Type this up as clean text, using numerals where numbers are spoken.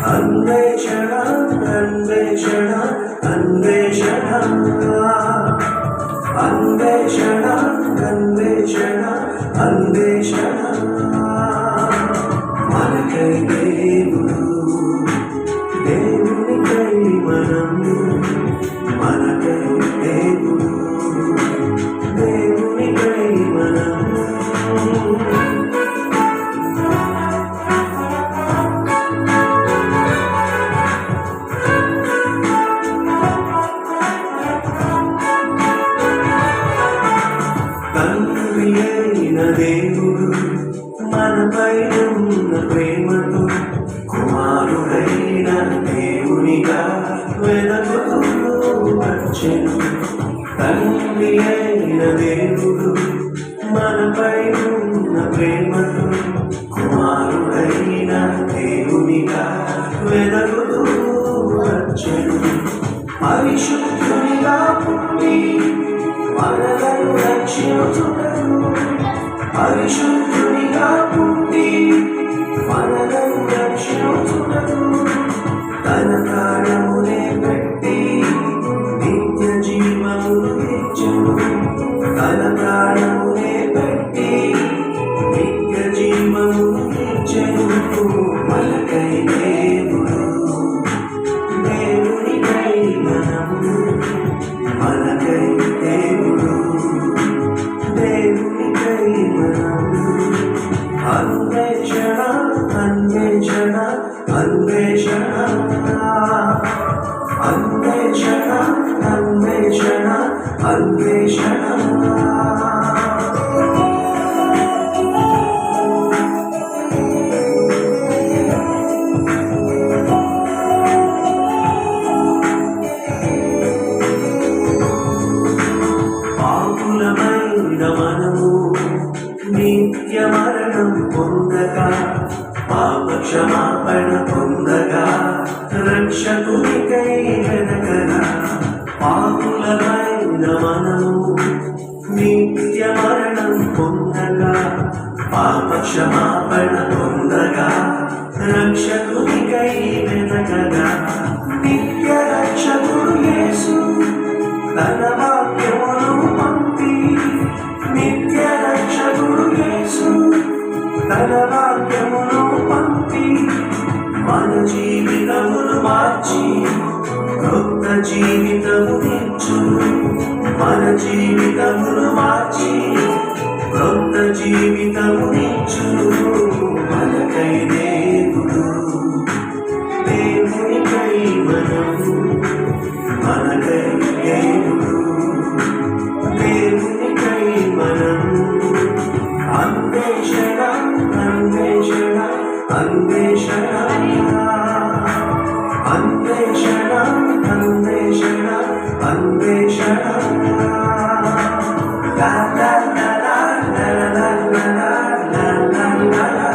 అన్వేషణ అన్వేషణ అన్వేషణ అన్వేషణ అన్వేషణ అన్వేషణ మనకై దేవుడు దేవునికై మనం మనకై దేవుడు దేవునికై మనం తండ్రి అయిన దేవుడు మనపై ఉన్న ప్రేమతో కుమారుడైన దేవునిగా వెదకుతూ వచ్చెను. తండ్రి అయిన దేవుడు మనపై ఉన్న ప్రేమతో కుమారుడైన దేవునిగా వెదకుతూ వచ్చెను. పరిశుద్ధునిగా పుట్టి మనలను రక్షించుటకు పరిశుద్ధునిగా పుట్టి మనలను రక్షించుటకు తన ప్రాణమునే పెట్టి నిత్య జీవమును ఇచ్చెను. తన ప్రాణమునే పెట్టి నిత్య జీవమును ఇచ్చెను. మనకై దేవుడు దేవునికై మనము మనకై దేవుడు దేవునికై మనము అన్వేషణ అన్వేషణ అన్వేషణ అన్వేషణ అన్వేషణ అన్వేషణ మనము నిత్య మరణం పొందగా పాప క్షమాపణ పొందగా రక్షకునికై వెదకగా పాపులమైన మనము నిత్య మరణం పొందగా పాప క్షమాపణ పొందగా రక్షకునికై వెదకగా నిత్య రక్షకుడు యేసు తన వాక్యమును పంపి నిత్య రక్షకుడు యేసు తన వాక్యమును పంపి మన జీవితమును మార్చి క్రొత్త జీవితమునిచ్చును. మన జీవితమును మార్చి క్రొత్త జీవితమునిచ్చును. మనకై దేవుడు దేవునికై మనము మనకై దేవుడు దేవునికై మనము అన్వేషణ అన్వేషణ అన్వేషణ అన్వేషణ అన్వేషణ అన్వేషణ లా లా లా లా లా లా లా లా లా లా లా.